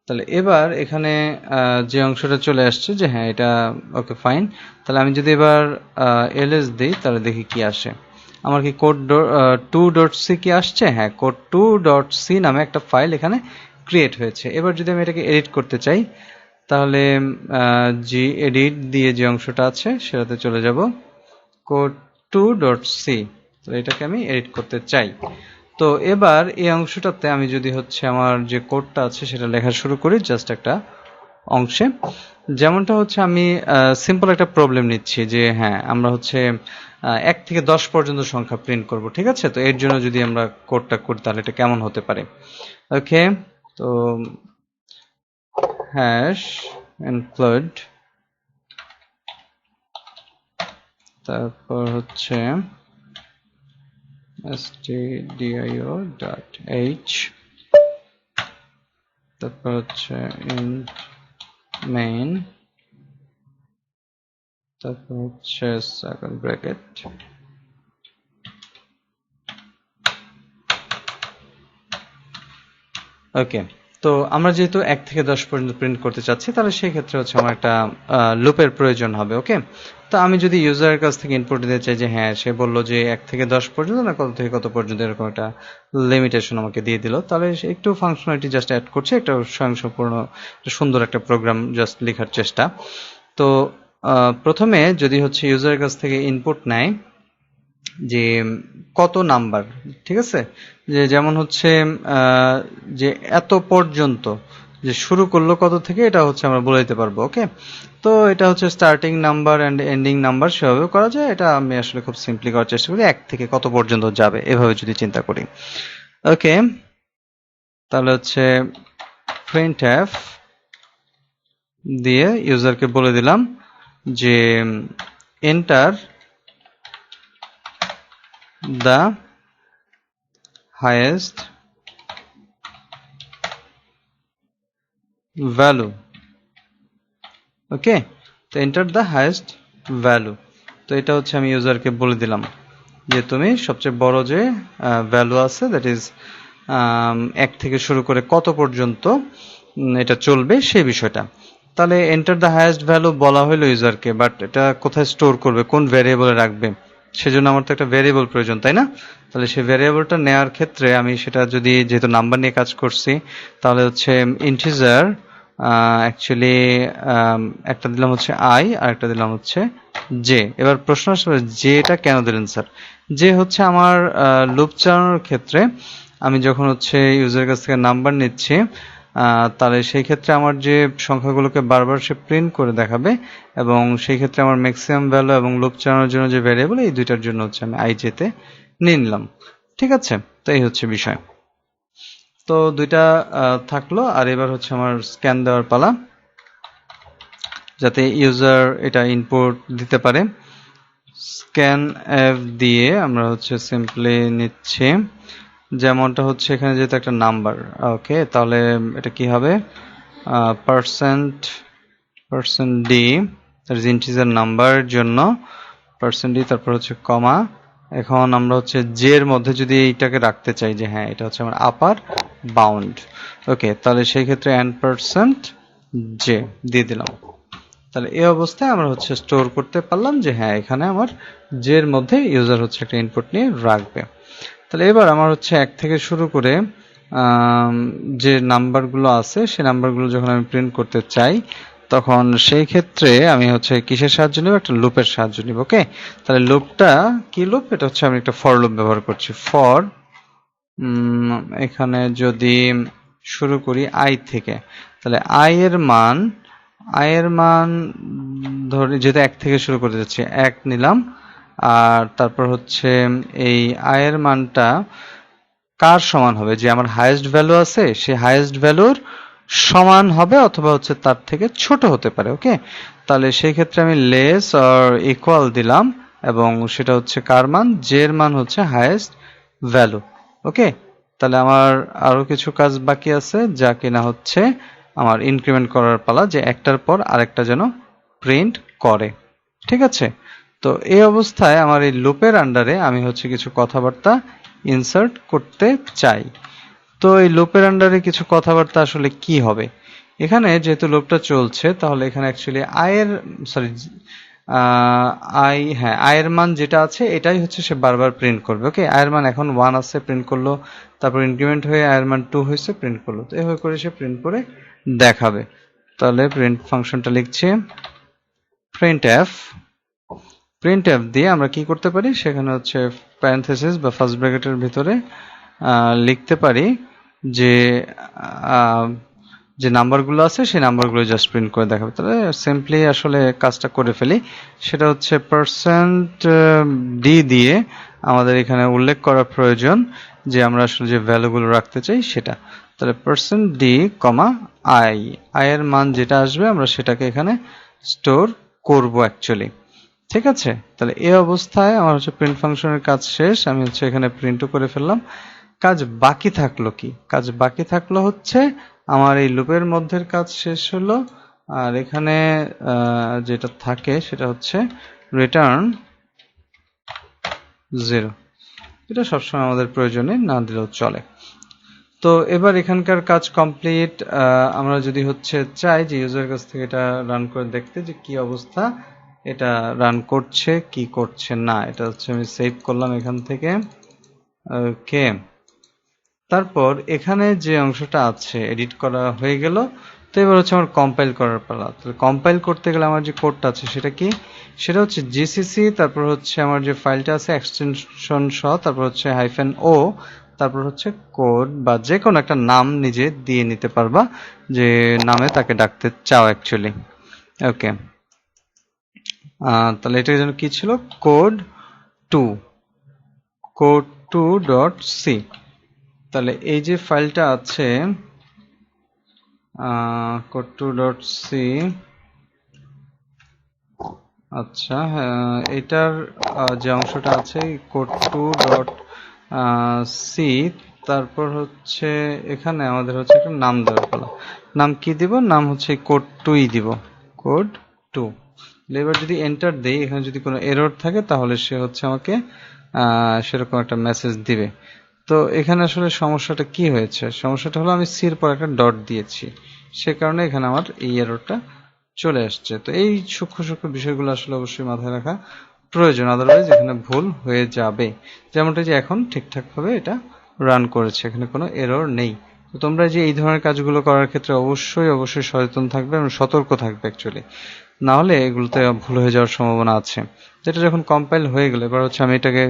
তাহলে এবার এখানে যে অংশটা চলে আসছে যে হ্যাঁ এটা ওকে ফাইন। তাহলে আমি যদি এবার ls দিই তাহলে দেখি কি আসে। আমার কি কোড 2.c কি আসছে? হ্যাঁ, কোড 2.c নামে একটা ফাইল এখানে ক্রিয়েট হয়েছে। এবার যদি আমি এটাকে এডিট করতে চাই তাহলে gedit দিয়ে যে অংশটা আছে সেটাতে চলে যাব, কোড 2.c। তো এটাকে আমি এডিট করতে চাই। তো এবার এই অংশটাতে আমি যদি হচ্ছে আমার যে কোডটা আছে সেটা লেখা শুরু করি জাস্ট একটা অংশে, যেমনটা হচ্ছে আমি সিম্পল একটা প্রবলেম নিচ্ছি যে হ্যাঁ আমরা হচ্ছে 1 থেকে 10 পর্যন্ত সংখ্যা প্রিন্ট করব, ঠিক আছে? তো এর জন্য যদি আমরা কোডটা করি তাহলে এটা কেমন হতে পারে। ওকে, তো হ্যাশ ইনক্লুড, তারপর হচ্ছে stdio.h, তারপর হচ্ছে int main, তারপর হচ্ছে সেকেন্ড ব্র্যাকেট, ওকে। তো আমরা যেহেতু 1 থেকে 10 পর্যন্ত প্রিন্ট করতে চাচ্ছি তাহলে সেই ক্ষেত্রে হচ্ছে আমার একটা লুপের প্রয়োজন হবে। ওকে, তো আমি যদি ইউজারের কাছ থেকে ইনপুট দিতে চাই যে হ্যাঁ সে বললো যে 1 থেকে 10 পর্যন্ত না কত থেকে কত পর্যন্ত এরকম একটা লিমিটেশন আমাকে দিয়ে দিল, তাহলে একটু ফাংশনালিটি জাস্ট অ্যাড করছে, একটা স্বয়ংসম্পূর্ণ সুন্দর একটা প্রোগ্রাম জাস্ট লেখার চেষ্টা। তো প্রথমে যদি হচ্ছে ইউজারের কাছ থেকে ইনপুট নেয় যে কত নাম্বার, ঠিক আছে, যে যেমন হচ্ছে যে এত পর্যন্ত, যে শুরু করলো কত থেকে এটা হচ্ছে আমরা বলে দিতে পারবো। ওকে, তো এটা হচ্ছে starting number and ending number সেভাবে করা যায়। এটা আমি আসলে খুব সিম্পলি করার চেষ্টা করি, 1 থেকে কত পর্যন্ত যাবে এভাবে যদি চিন্তা করি। ওকে, তাহলে হচ্ছে printf দিয়ে ইউজারকে বলে দিলাম যে এন্টার the highest value। ওকে, তো এন্টার দ্য হাইয়েস্ট ভ্যালু, তো এটা হচ্ছে আমি ইউজারকে বলে দিলাম যে তুমি সবচেয়ে বড় যে ভ্যালু আছে দ্যাট ইজ 1 থেকে শুরু করে কত পর্যন্ত এটা চলবে সেই বিষয়টা। তাহলে এন্টার দ্য হাইয়েস্ট ভ্যালু বলা হলো ইউজারকে, বাট এটা কোথায় স্টোর করবে, কোন ভ্যারিয়েবলে রাখবে, সেজন্য আমার তো একটা ভ্যারিয়েবল প্রয়োজন, তাই না? তাহলে সেই ভ্যারিয়েবলটা নেওয়ার ক্ষেত্রে আমি সেটা যদি যেহেতু নাম্বার নিয়ে কাজ করছি তাহলে হচ্ছে ইন্টিজার অ্যাকচুয়ালি একটা দিলাম হচ্ছে আই আর একটা দিলাম হচ্ছে জে। এবার প্রশ্ন আসবে যে এটা কেন দিলেন স্যার? যে হচ্ছে আমার লুপ চালানোর ক্ষেত্রে আমি যখন হচ্ছে ইউজারের কাছ থেকে নাম্বার নিচ্ছি তাহলে সেই ক্ষেত্রে আমার যে সংখ্যাগুলোকে বারবার সে প্রিন্ট করে দেখাবে, এবং সেই ক্ষেত্রে আমার ম্যাক্সিমাম ভ্যালু এবং লুপ চালানোর জন্য যে ভ্যারিয়েবল এই দুইটার জন্য হচ্ছে আমি আইজেতে নিয়ে নিলাম। ঠিক আছে, তো এই হচ্ছে বিষয়। তো দুইটা থাকলো, আর এবার হচ্ছে আমার স্ক্যান দেওয়ার পালা, যাতে ইউজার এটা ইনপুট দিতে পারে। স্ক্যান এফ দিয়ে আমরা হচ্ছে সিম্পলি নিচ্ছি, যেমনটা হচ্ছে এখানে যেহেতু একটা নাম্বার, ওকে, তাহলে এটা কি হবে, percent D, that is integer number জন্য পার্সেন্ট ডি, তারপর হচ্ছে কমা। এখন আমরা হচ্ছে জে এর মধ্যে যদি এইটাকে রাখতে চাই যে হ্যাঁ এটা হচ্ছে আমার আপার বাউন্ড, ওকে, তাহলে সেই ক্ষেত্রে এন পার্সেন্ট জে দিয়ে দিলাম। তাহলে এই অবস্থায় আমরা হচ্ছে স্টোর করতে পারলাম যে হ্যাঁ এখানে আমার জে এর মধ্যে ইউজার হচ্ছে একটা ইনপুট নিয়ে রাখবে। তাহলে এবার আমার হচ্ছে 1 থেকে শুরু করে যে নাম্বারগুলো আছে সেই নাম্বারগুলো যখন আমি প্রিন্ট করতে চাই তখন সেই ক্ষেত্রে আমি হচ্ছে কিসের সাহায্য নিব, একটা লুপের সাহায্য নিব। ওকে, তাহলে লুপটা কি লুপ, এটা হচ্ছে আমি একটা ফর লুপ ব্যবহার করছি। ফর এখানে যদি শুরু করি আই থেকে, তাহলে আই এর মান ধরে যেহেতু 1 থেকে শুরু করতে যাচ্ছি 1 নিলাম, আর তারপর হচ্ছে এই আই এর মানটা কার সমান হবে, যে আমার হাইয়েস্ট ভ্যালু আছে সেই হাইয়েস্ট ভ্যালুর সমান হবে অথবা হচ্ছে তার থেকে ছোট হতে পারে। ওকে, তাহলে সেই ক্ষেত্রে আমি লেস অর ইকুয়াল দিলাম এবং সেটা হচ্ছে কার মান, জে এর মান হচ্ছে হাইয়েস্ট ভ্যালু। ওকে, তাহলে আমার আরো কিছু কাজ বাকি আছে যা কিনা হচ্ছে আমার ইনক্রিমেন্ট করার পালা, যে একটার পর আরেকটা যেন প্রিন্ট করে। ঠিক আছে, তো এই অবস্থায় আমার এই লুপের আন্ডারে আমি হচ্ছে কিছু কথাবার্তা ইনসার্ট করতে চাই। তো এই লুপের আন্ডারে কিছু কথাবার্তা আসলে কি হবে, এখানে যেহেতু লুপটা চলছে তাহলে এখানে অ্যাকচুয়ালি আয়ের মান যেটা আছে এটাই হচ্ছে সে বারবার প্রিন্ট করবে। ওকে, আয়ের মান এখন 1 আছে, প্রিন্ট করলো, তারপর ইনক্রিমেন্ট হয়ে আয়ের মান 2 হয়েছে, প্রিন্ট করলো। তো এভাবে করে সে প্রিন্ট করে দেখাবে। তাহলে প্রিন্ট ফাংশনটা লিখছি প্রিন্টএফ দিয়ে আমরা কি করতে পারি, সেখানে হচ্ছে প্যারেনথেসিস বা ফার্স্ট ব্র্যাকেটের ভিতরে লিখতে পারি যে যে নাম্বারগুলো আছে সেই নাম্বারগুলো জাস্ট প্রিন্ট করে দেখাবে। তাহলে সিম্পলি আসলে কাজটা করে ফেলি, সেটা হচ্ছে %d দিয়ে আমাদের এখানে উল্লেখ করা প্রয়োজন যে আমরা আসলে যে ভ্যালুগুলো রাখতে চাই সেটা। তাহলে %d, আই এর মান যেটা আসবে আমরা সেটাকে এখানে স্টোর করব অ্যাকচুয়ালি। ঠিক আছে, তাহলে এই অবস্থায় আমার হচ্ছে প্রিন্ট ফাংশনের কাজ শেষ, আমি হচ্ছে এখানে প্রিন্টও করে ফেললাম। কাজ বাকি থাকলো কি, কাজ বাকি থাকলো হচ্ছে আমার এই লুপের মধ্যের কাজ শেষ হলো, আর এখানে যেটা থাকে সেটা হচ্ছে রিটার্ন 0। এটা সবসময় আমাদের প্রয়োজনে না দিলেও চলে। তো এবার এখানকার কাজ কমপ্লিট। আমরা যদি হচ্ছে চাই যে ইউজারের কাছ থেকে এটা রান করে দেখতে যে কি অবস্থা, এটা রান করছে কি করছে না, এটা হচ্ছে আমি সেভ করলাম এখান থেকে। ওকে, তারপর এখানে যে অংশটা আছে এডিট করা হয়ে গেল। তো এবার হচ্ছে আমার কম্পাইল করার পালা। তো কম্পাইল করতে গেলে আমার যে কোডটা আছে সেটা কি, সেটা হচ্ছে জিসিসি, তারপর হচ্ছে আমার যে ফাইলটা আছে এক্সটেনশন সহ, তারপর হচ্ছে -o, তারপর হচ্ছে কোড বা যে কোনো একটা নাম নিজে দিয়ে নিতে পারবা যে নামে তাকে ডাকতে চাও অ্যাকচুয়ালি। ওকে, তাহলে এটার জন্য কি ছিল, code2.c। তাহলে এই যে ফাইলটা আছে code2.c, আচ্ছা এটার যে অংশটা আছে code2.c, তারপর হচ্ছে এখানে আমাদের হচ্ছে একটা নাম দেওয়ার পালা। নাম কি দিব, নাম হচ্ছে code2ই দিব, code2। এবার যদি এন্টার দেই, এখানে যদি কোনো এরর থাকে তাহলে সে হচ্ছে আমাকে সেরকম একটা মেসেজ দিবে। তো এখানে আসলে সমস্যাটা কি হয়েছে, সমস্যাটা হলো আমি সির পর একটা ডট দিয়েছি, সে কারণে এখানে আমার এই এররটা চলে আসছে। তো এই সূক্ষ্ম সূক্ষ্ম বিষয়গুলো আসলে অবশ্যই মাথায় রাখা প্রয়োজন, আদারওয়াইজ এখানে ভুল হয়ে যাবে। যেমনটা যে এখন ঠিকঠাক ভাবে এটা রান করেছে, এখানে কোনো এরর নেই। তো তোমরা যে এই ধরনের কাজগুলো করার ক্ষেত্রে অবশ্যই সচেতন থাকবে এবং সতর্ক থাকবে অ্যাকচুয়ালি, না হলে এগুলোতে ভুল হয়ে যাওয়ার সম্ভাবনা আছে। যেটা যখন কম্পাইল হয়ে গেল, এবার হচ্ছে আমি এটাকে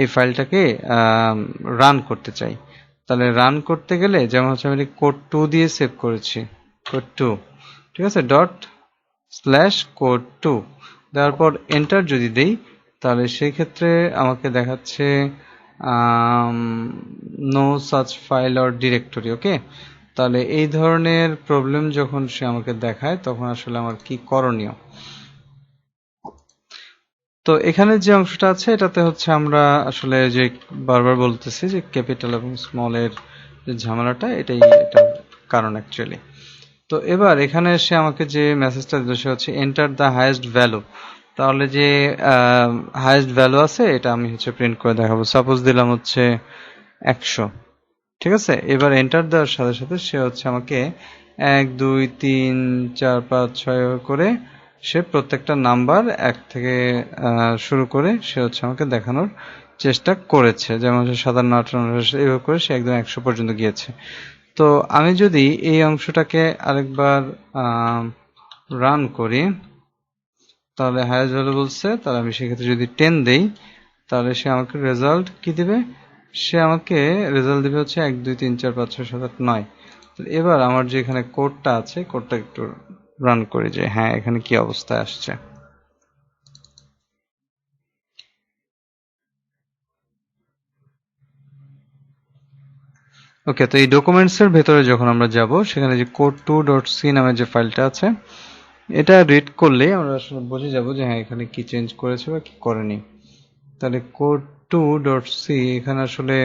এই ফাইলটাকে রান করতে চাই। তাহলে রান করতে গেলে যেমন হচ্ছে আমি code2 দিয়ে সেভ করেছি, code2, ঠিক আছে, ./code2 দেওয়ার পর এন্টার যদি দেই তাহলে সেই ক্ষেত্রে আমাকে দেখাচ্ছে no such file or directory. Okay, তাহলে এই ধরনের প্রবলেম যখন সে আমাকে দেখায় তখন আসলে আমার কি করণীয়। তো এখানে যে অংশটা আছে এটাতে হচ্ছে আমরা আসলে যে বারবার বলতেছি যে ক্যাপিটাল এবং স্মল এর যে ঝামেলাটা, এটার কারণ অ্যাকচুয়ালি। তো এবার এখানে এসে আমাকে যে মেসেজটা দিল সে হচ্ছে এন্টার দ্য হাইয়েস্ট ভ্যালু। তাহলে যে হাইয়েস্ট ভ্যালু আছে এটা আমি হচ্ছে প্রিন্ট করে দেখাবো। সাপোজ দিলাম হচ্ছে 100, ঠিক আছে। এবার এন্টার দেওয়ার সাথে সাথে সে হচ্ছে আমাকে 1 2 3 4 5 6 করে সে প্রত্যেকটা নাম্বার 1 থেকে শুরু করে সে হচ্ছে আমাকে দেখানোর চেষ্টা করেছে, যেমন হচ্ছে 57, 58 এইভাবে করে সে একদম 100 পর্যন্ত গিয়েছে। তো আমি যদি এই অংশটাকে আরেকবার রান করি, তাহলে হাইয়েস্ট ভ্যালু বলছে, তাহলে আমি সেক্ষেত্রে যদি 10 দেই, তাহলে সে আমাকে রেজাল্ট কি দিবে? সে আমাকে রেজাল্ট দিবে হচ্ছে 1 2 3 4 5 6 7 8 9। তো এবার আমার যে এখানে কোডটা আছে, কোডটা একটু রান করি যে হ্যাঁ এখানে কি অবস্থায় আসছে। ওকে, তো এই ডকুমেন্টস এর ভেতরে যখন আমরা যাব, সেখানে যে code2.c নামে যে ফাইলটা আছে, এটা রিড করলে আমরা আসলে বুঝে যাব যে হ্যাঁ এখানে কি চেঞ্জ করেছে বা কি করেনি। তাহলে code2.c এখানে আসলে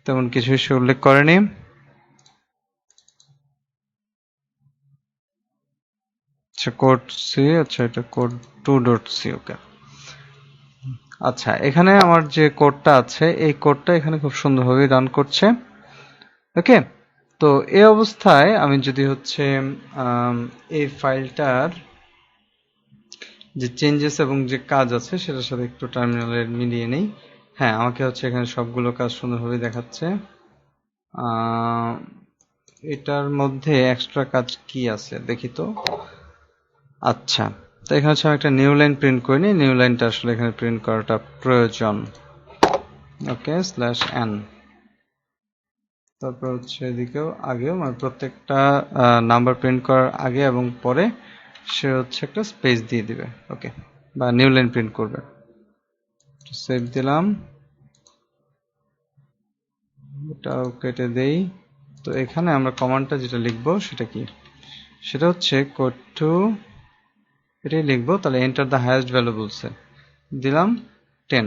তেমন কিছু সে উল্লেখ করেনি। আচ্ছা কোড সি, আচ্ছা এটা code2.c। ওকে, আচ্ছা এখানে আমার যে কোডটা আছে, এই কোডটা এখানে খুব সুন্দরভাবে রান করছে। ওকে, তো এই অবস্থায় আমি যদি হচ্ছে এই ফাইলটার যে চেঞ্জেস এবং যে কাজ আছে সেটার সাথে একটু টার্মিনালে মিলিয়ে নেই। হ্যাঁ, আমাকে হচ্ছে এখানে সবগুলো কাজ সুন্দরভাবে দেখাচ্ছে। এটার মধ্যে এক্সট্রা কাজ কি আছে দেখি তো। আচ্ছা, তো এখানে হচ্ছে আমি একটা নিউ লাইন প্রিন্ট করে নিই। নিউ লাইনটা আসলে এখানে প্রিন্ট করাটা প্রয়োজন। ওকে, /n। তারপর হচ্ছে এদিকেও আগেও, মানে প্রত্যেকটা নাম্বার প্রিন্ট করার আগে এবং পরে সে হচ্ছে একটা স্পেস দিয়ে দিবে। ওকে, বা নিউ লাইন প্রিন্ট করবে। সেভ দিলাম, এটাও কেটে দেই। তো এখানে আমরা কমান্ডটা যেটা লিখবো সেটা কি, সেটা হচ্ছে code2, এটাই লিখবো। তাহলে এন্টার দ্য হাইয়েস্ট ভ্যালু বলছে, দিলাম 10।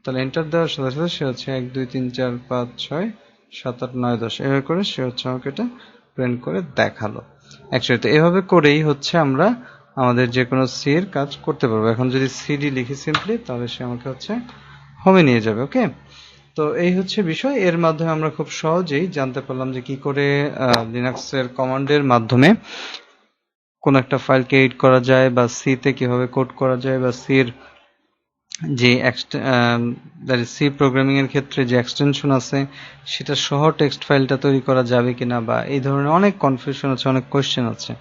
তাহলে এন্টার দেওয়ার সাথে সাথে সে হচ্ছে 1 2 3 4 5 6 7 8 9 10 এভাবে করে সে হচ্ছে আমাকে এটা প্রিন্ট করে দেখালো। অ্যাকচুয়ালি তো এভাবে করেই হচ্ছে আমরা আমাদের যে কোনো সি এর কাজ করতে পারবো। এখন যদি সিডি লিখি সিম্পলি, তাহলে সে আমাকে হচ্ছে হোমে নিয়ে যাবে। ওকে, তো এই হচ্ছে বিষয়। এর মাধ্যমে আমরা খুব সহজেই জানতে পারলাম যে কি করে লিনাক্সের কমান্ডের মাধ্যমে কোন একটা ফাইলকে এডিট করা যায়, বা সি তে কিভাবে কোড করা যায়, বা সি এর যে সি প্রোগ্রামিং এর ক্ষেত্রে যে এক্সটেনশন আছে সেটা সহ টেক্সট ফাইলটা তৈরি করা যাবে কিনা, বা এই ধরনের অনেক কনফিউশন আছে, অনেক কোয়েশ্চেন আছে।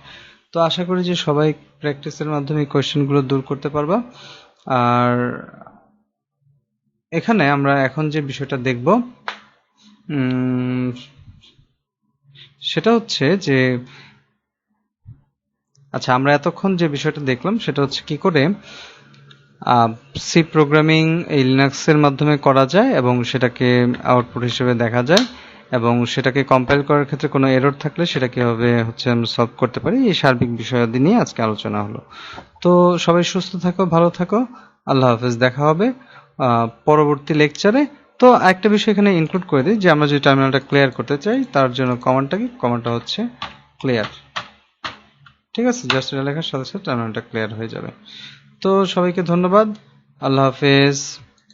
তো আশা করি যে সবাই প্র্যাকটিসের মাধ্যমে এই কোয়েশ্চেনগুলো দূর করতে পারবা। আর এখানে আমরা এখন যে বিষয়টা দেখব সেটা হচ্ছে যে, আচ্ছা আমরা এতক্ষণ যে বিষয়টা দেখলাম সেটা হচ্ছে কি করে সি প্রোগ্রামিং এই লিনাক্সের মাধ্যমে করা যায় এবং সেটাকে আউটপুট হিসেবে দেখা যায়, এবং সেটাকে কম্পাইল করার ক্ষেত্রে কোনো এরর থাকলে সেটা কিভাবে হচ্ছে আমরা সলভ করতে পারি, এই সার্বিক বিষয়াদি নিয়ে আজকে আলোচনা হলো। তো সবাই সুস্থ থাকো, ভালো থাকো, আল্লাহ হাফেজ, দেখা হবে পরবর্তী লেকচারে। তো একটা বিষয় এখানে ইনক্লুড করে দিই যে আমরা যদি টার্মিনালটা ক্লিয়ার করতে চাই, তার জন্য কমান্ডটা হচ্ছে ক্লিয়ার। ঠিক আছে, জাস্ট এটা লেখার সাথে সাথে টার্মিনালটা ক্লিয়ার হয়ে যাবে। তো সবাইকে ধন্যবাদ, আল্লাহ হাফেজ।